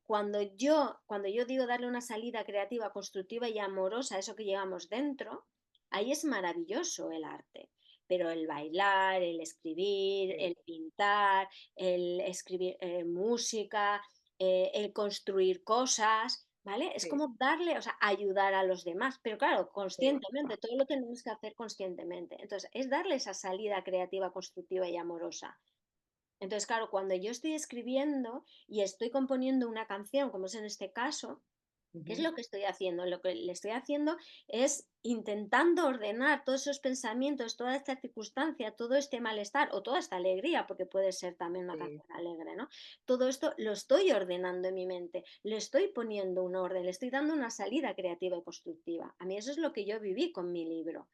cuando yo digo darle una salida creativa, constructiva y amorosa a eso que llevamos dentro, ahí es maravilloso el arte. Pero el bailar, el escribir, Sí, el pintar, el escribir música, el construir cosas, ¿vale? Es sí, como darle, o sea, ayudar a los demás, pero claro, sí. conscientemente, todo lo tenemos que hacer conscientemente. Entonces, es darle esa salida creativa, constructiva y amorosa. Entonces, claro, cuando yo estoy escribiendo y estoy componiendo una canción, como es en este caso, ¿qué es Ujú, lo que estoy haciendo? Lo que le estoy haciendo es intentando ordenar todos esos pensamientos, toda esta circunstancia, todo este malestar o toda esta alegría, porque puede ser también una sí. canción alegre, ¿no? Todo esto lo estoy ordenando en mi mente, le estoy poniendo un orden, le estoy dando una salida creativa y constructiva. A mí eso es lo que yo viví con mi libro.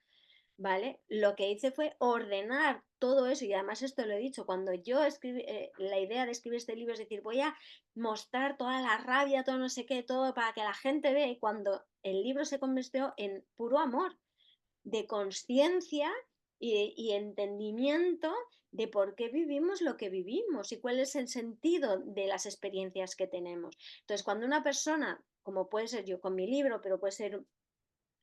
¿Vale? Lo que hice fue ordenar todo eso y además esto lo he dicho, cuando yo escribí, la idea de escribir este libro es decir, voy a mostrar toda la rabia, todo no sé qué, todo para que la gente vea y cuando el libro se convirtió en puro amor, de conciencia y entendimiento de por qué vivimos lo que vivimos y cuál es el sentido de las experiencias que tenemos. Entonces, cuando una persona, como puede ser yo con mi libro, pero puede ser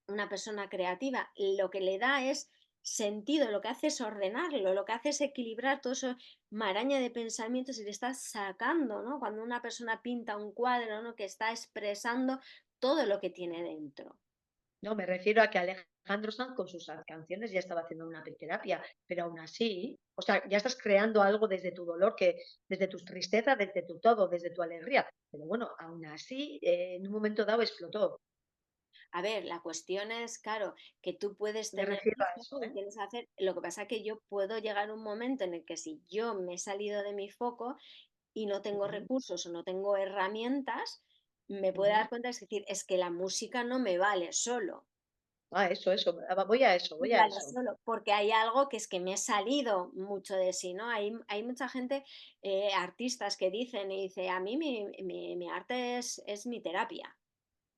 una persona creativa, lo que le da es sentido, lo que hace es ordenarlo, lo que hace es equilibrar todo eso maraña de pensamientos y le está sacando, ¿no? Cuando una persona pinta un cuadro, ¿no? Que está expresando todo lo que tiene dentro. No, me refiero a que Alejandro Sanz con sus canciones ya estaba haciendo una terapia, pero aún así, o sea, ya estás creando algo desde tu dolor, que desde tu tristeza, desde tu todo, desde tu alegría. Pero bueno, aún así, en un momento dado explotó. A ver, la cuestión es, claro, que tú puedes Me tener refiero a esto eso, y ¿eh? tienes que hacer, lo que pasa es que yo puedo llegar a un momento en el que si yo me he salido de mi foco y no tengo Ujú, recursos o no tengo herramientas, me puedo ujú. dar cuenta, es decir, es que la música no me vale solo. Ah, eso, voy a eso, No voy me a vale eso. solo, porque hay algo que es que me he salido mucho de sí, ¿no? Hay mucha gente, artistas que dicen y dice, a mí mi arte es mi terapia.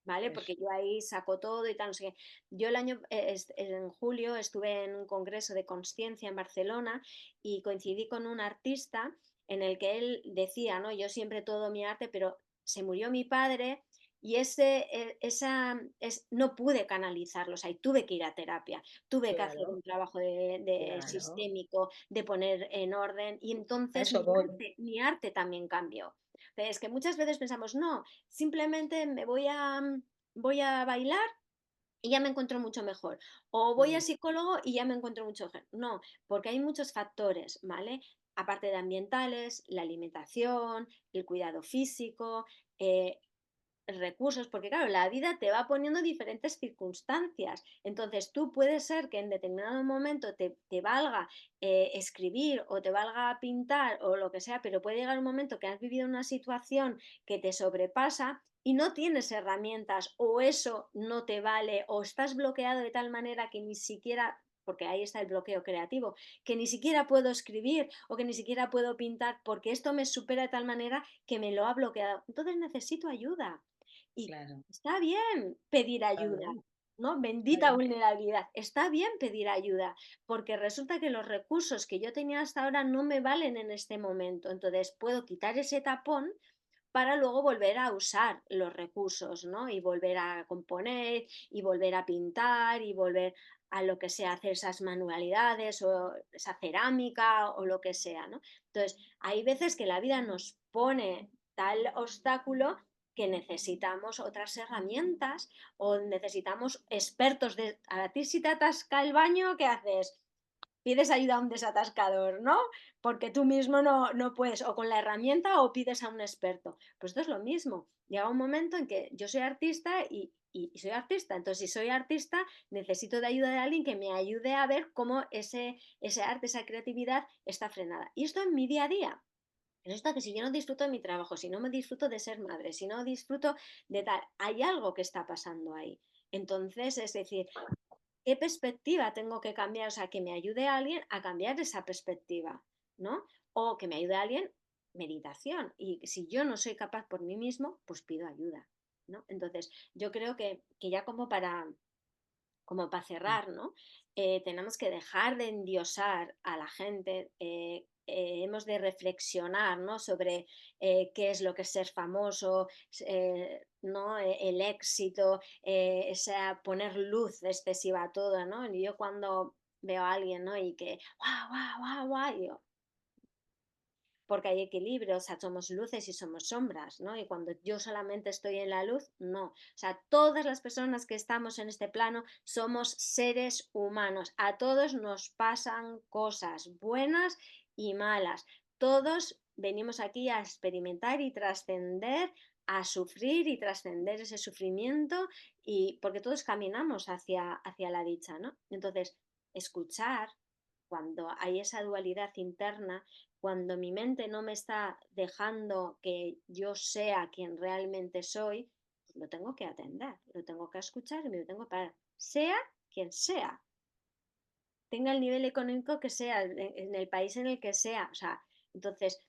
¿Vale? Eso. Porque yo ahí saco todo y tal, no sé qué. Yo en julio estuve en un congreso de conciencia en Barcelona y coincidí con un artista en el que él decía, ¿no? Yo siempre todo mi arte, pero se murió mi padre y no pude canalizarlo, o sea, y tuve que ir a terapia, tuve que hacer Claro, un trabajo de claro. sistémico, de poner en orden, y A entonces eso voy. mi arte también cambió. Es que muchas veces pensamos, no, simplemente voy a bailar y ya me encuentro mucho mejor. O voy a Mm, psicólogo y ya me encuentro mucho mejor. No, porque hay muchos factores, ¿vale? Aparte de ambientales, la alimentación, el cuidado físico, eh, recursos, porque claro, la vida te va poniendo diferentes circunstancias. Entonces, tú puedes ser que en determinado momento te valga escribir o te valga pintar o lo que sea, pero puede llegar un momento que has vivido una situación que te sobrepasa y no tienes herramientas o eso no te vale o estás bloqueado de tal manera que ni siquiera porque ahí está el bloqueo creativo, que ni siquiera puedo escribir o que ni siquiera puedo pintar porque esto me supera de tal manera que me lo ha bloqueado. Entonces necesito ayuda. Y claro, está bien pedir está ayuda, bien, ¿no? está Bendita bien. vulnerabilidad. Está bien pedir ayuda, porque resulta que los recursos que yo tenía hasta ahora no me valen en este momento. Entonces puedo quitar ese tapón para luego volver a usar los recursos, ¿no? Y volver a componer, y volver a pintar, y volver a lo que sea, hacer esas manualidades o esa cerámica o lo que sea, ¿no? Entonces, hay veces que la vida nos pone tal obstáculo que necesitamos otras herramientas o necesitamos expertos de... A ti si te atasca el baño, ¿qué haces? Pides ayuda a un desatascador, ¿no? Porque tú mismo no puedes, o con la herramienta o pides a un experto. Pues esto es lo mismo. Llega un momento en que yo soy artista y soy artista. Entonces, si soy artista, necesito de ayuda de alguien que me ayude a ver cómo ese arte, esa creatividad está frenada. Y esto en mi día a día. Resulta que si yo no disfruto de mi trabajo, si no me disfruto de ser madre, si no disfruto de tal, hay algo que está pasando ahí. Entonces, es decir, ¿qué perspectiva tengo que cambiar? O sea, que me ayude a alguien a cambiar esa perspectiva, ¿no? O que me ayude a alguien meditación. Y si yo no soy capaz por mí mismo, pues pido ayuda, ¿no? Entonces, yo creo que ya como para Mm. cerrar, ¿no? Tenemos que dejar de endiosar a la gente, hemos de reflexionar, ¿no? Sobre qué es lo que es ser famoso, ¿no? El éxito, poner luz excesiva a todo, ¿no? Y yo cuando veo a alguien, ¿no? Y que, guau, guau, guau, guau, y yo, porque hay equilibrio, o sea, somos luces y somos sombras, ¿no? Y cuando yo solamente estoy en la luz, no. O sea, todas las personas que estamos en este plano somos seres humanos. A todos nos pasan cosas buenas y malas. Todos venimos aquí a experimentar y trascender, a sufrir y trascender ese sufrimiento, y porque todos caminamos hacia la dicha, ¿no? Entonces, escuchar cuando hay esa dualidad interna, cuando mi mente no me está dejando que yo sea quien realmente soy, pues lo tengo que atender, lo tengo que escuchar y me lo tengo que parar, sea quien sea, tenga el nivel económico que sea, en el país en el que sea. O sea, entonces,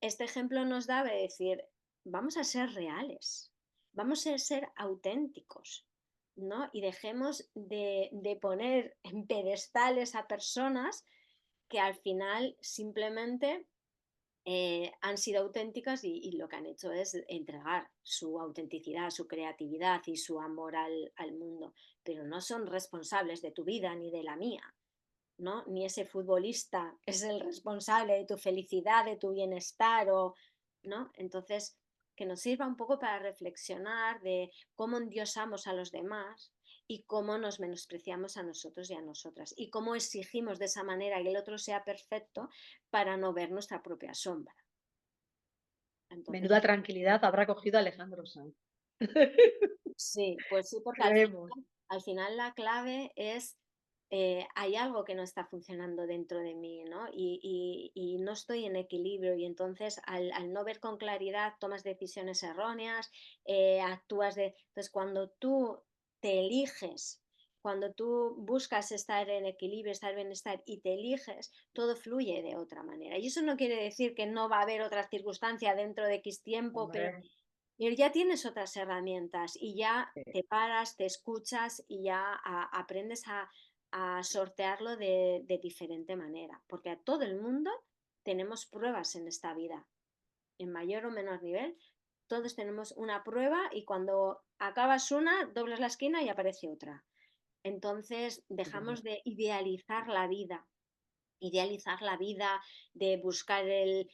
este ejemplo nos da de decir, vamos a ser reales, vamos a ser auténticos, ¿no? Y dejemos de poner en pedestales a personas que al final simplemente han sido auténticas, y lo que han hecho es entregar su autenticidad, su creatividad y su amor al mundo, pero no son responsables de tu vida ni de la mía, ¿no? Ni ese futbolista es el responsable de tu felicidad, de tu bienestar, ¿no? Entonces, que nos sirva un poco para reflexionar de cómo endiosamos a los demás y cómo nos menospreciamos a nosotros y a nosotras, y cómo exigimos de esa manera que el otro sea perfecto para no ver nuestra propia sombra. Entonces, Menuda tranquilidad habrá cogido Alejandro Sanz. sí, pues sí, porque Creemos. al final la clave es, hay algo que no está funcionando dentro de mí, ¿no? Y no estoy en equilibrio, y entonces al no ver con claridad tomas decisiones erróneas, actúas de... Entonces cuando tú te eliges, cuando tú buscas estar en equilibrio, estar en bienestar y te eliges, todo fluye de otra manera. Y eso no quiere decir que no va a haber otra circunstancia dentro de X tiempo, pero Hombre, y ya tienes otras herramientas y ya sí. te paras, te escuchas y ya aprendes a sortearlo de diferente manera, porque a todo el mundo tenemos pruebas en esta vida, en mayor o menor nivel. Todos tenemos una prueba y cuando acabas una, doblas la esquina y aparece otra. Entonces dejamos de idealizar la vida, de buscar el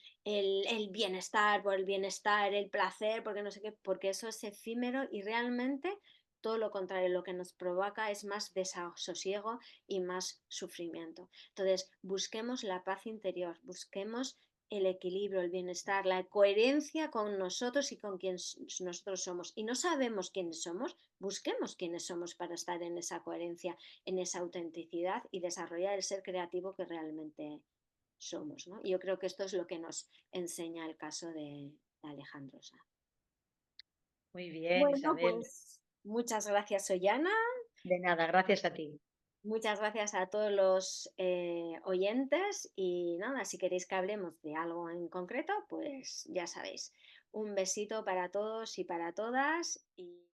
bienestar por el bienestar, el placer, porque no sé qué, porque eso es efímero, y realmente todo lo contrario, lo que nos provoca es más desasosiego y más sufrimiento. Entonces, busquemos la paz interior, busquemos el equilibrio, el bienestar, la coherencia con nosotros y con quien nosotros somos. Y no sabemos quiénes somos, busquemos quiénes somos para estar en esa coherencia, en esa autenticidad y desarrollar el ser creativo que realmente somos, ¿no? Y yo creo que esto es lo que nos enseña el caso de Alejandro Sanz. Muy bien, Bueno, Isabel. pues muchas gracias, Ollana. De nada, gracias a ti. Muchas gracias a todos los oyentes, y nada, si queréis que hablemos de algo en concreto, pues ya sabéis. Un besito para todos y para todas. Y